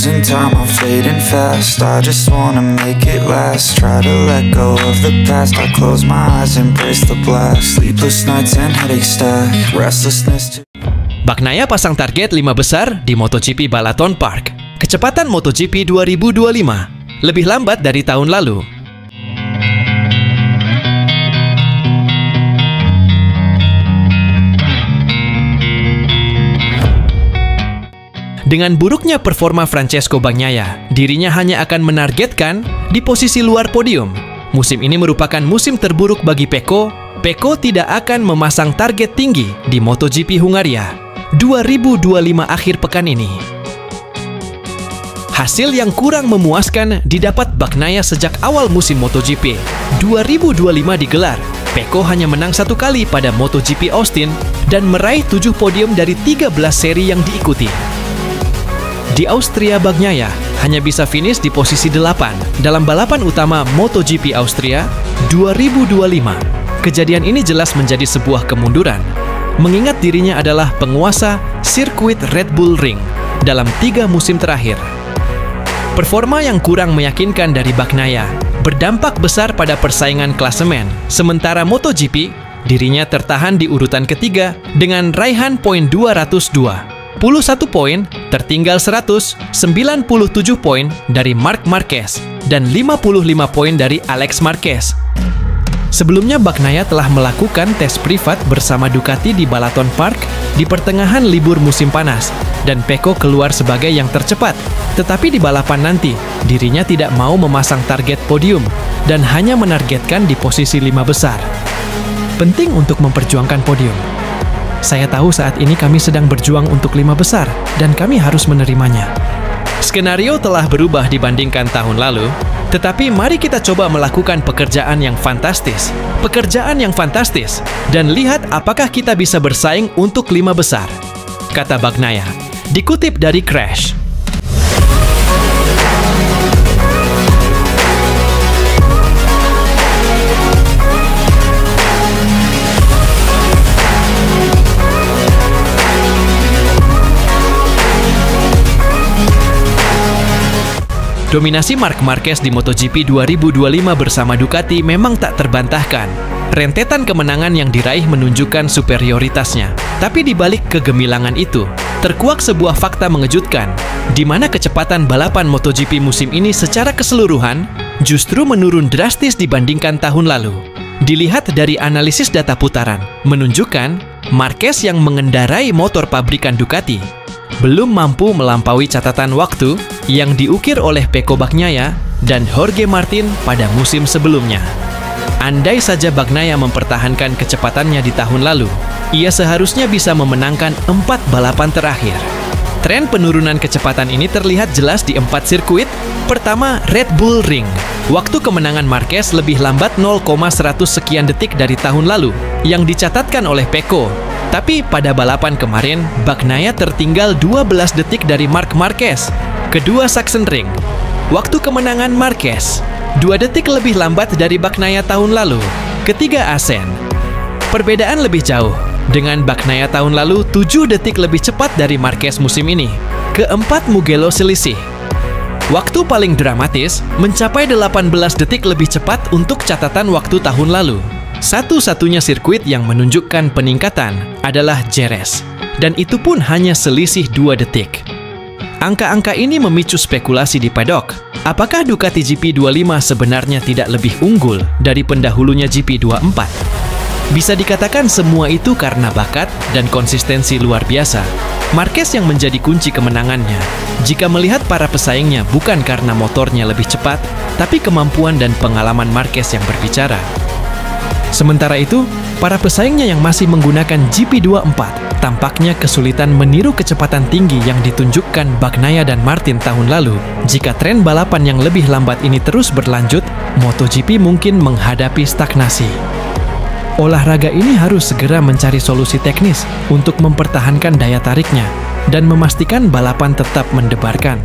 losing time, I'm fading fast. I just wanna make it last. Try to let go of the past. I close my eyes, embrace the blast. Sleepless nights and headaches stack. Restlessness Bagnaia pasang target 5 besar di MotoGP Balaton Park. Kecepatan MotoGP 2025 lebih lambat dari tahun lalu. Dengan buruknya performa Francesco Bagnaia, dirinya hanya akan menargetkan di posisi luar podium. Musim ini merupakan musim terburuk bagi Pecco. Pecco tidak akan memasang target tinggi di MotoGP Hungaria 2025 akhir pekan ini. Hasil yang kurang memuaskan didapat Bagnaia sejak awal musim MotoGP 2025 digelar. Pecco hanya menang 1 kali pada MotoGP Austin dan meraih 7 podium dari 13 seri yang diikuti. Di Austria, Bagnaia hanya bisa finish di posisi 8 dalam balapan utama MotoGP Austria 2025. Kejadian ini jelas menjadi sebuah kemunduran, mengingat dirinya adalah penguasa sirkuit Red Bull Ring dalam 3 musim terakhir. Performa yang kurang meyakinkan dari Bagnaia berdampak besar pada persaingan klasemen. Sementara MotoGP, dirinya tertahan di urutan ketiga dengan raihan poin 202. 11 poin, tertinggal 197 poin dari Marc Marquez dan 55 poin dari Alex Marquez. Sebelumnya Bagnaia telah melakukan tes privat bersama Ducati di Balaton Park di pertengahan libur musim panas dan Pecco keluar sebagai yang tercepat. Tetapi di balapan nanti, dirinya tidak mau memasang target podium dan hanya menargetkan di posisi 5 besar. Penting untuk memperjuangkan podium. Saya tahu saat ini kami sedang berjuang untuk 5 besar, dan kami harus menerimanya. Skenario telah berubah dibandingkan tahun lalu, tetapi mari kita coba melakukan pekerjaan yang fantastis. Dan lihat apakah kita bisa bersaing untuk 5 besar, kata Bagnaia. Dikutip dari Crash. Dominasi Marc Marquez di MotoGP 2025 bersama Ducati memang tak terbantahkan. Rentetan kemenangan yang diraih menunjukkan superioritasnya. Tapi di balik kegemilangan itu, terkuak sebuah fakta mengejutkan, di mana kecepatan balapan MotoGP musim ini secara keseluruhan justru menurun drastis dibandingkan tahun lalu. Dilihat dari analisis data putaran, menunjukkan Marquez yang mengendarai motor pabrikan Ducati belum mampu melampaui catatan waktu yang diukir oleh Pecco Bagnaia dan Jorge Martin pada musim sebelumnya. Andai saja Bagnaia mempertahankan kecepatannya di tahun lalu, ia seharusnya bisa memenangkan 4 balapan terakhir. Tren penurunan kecepatan ini terlihat jelas di 4 sirkuit. Pertama, Red Bull Ring. Waktu kemenangan Marquez lebih lambat 0,100 sekian detik dari tahun lalu yang dicatatkan oleh Pecco. Tapi pada balapan kemarin, Bagnaia tertinggal 12 detik dari Marc Marquez. Kedua, Sachsenring. Waktu kemenangan Marquez 2 detik lebih lambat dari Bagnaia tahun lalu. Ketiga, Assen. Perbedaan lebih jauh, dengan Bagnaia tahun lalu 7 detik lebih cepat dari Marquez musim ini. Keempat, Mugello selisih. Waktu paling dramatis mencapai 18 detik lebih cepat untuk catatan waktu tahun lalu. Satu-satunya sirkuit yang menunjukkan peningkatan adalah Jerez, dan itu pun hanya selisih 2 detik. Angka-angka ini memicu spekulasi di paddock. Apakah Ducati GP25 sebenarnya tidak lebih unggul dari pendahulunya GP24? Bisa dikatakan semua itu karena bakat dan konsistensi luar biasa. Marquez yang menjadi kunci kemenangannya. Jika melihat para pesaingnya bukan karena motornya lebih cepat, tapi kemampuan dan pengalaman Marquez yang berbicara. Sementara itu, para pesaingnya yang masih menggunakan GP24 tampaknya kesulitan meniru kecepatan tinggi yang ditunjukkan Bagnaia dan Martin tahun lalu. Jika tren balapan yang lebih lambat ini terus berlanjut, MotoGP mungkin menghadapi stagnasi. Olahraga ini harus segera mencari solusi teknis untuk mempertahankan daya tariknya dan memastikan balapan tetap mendebarkan.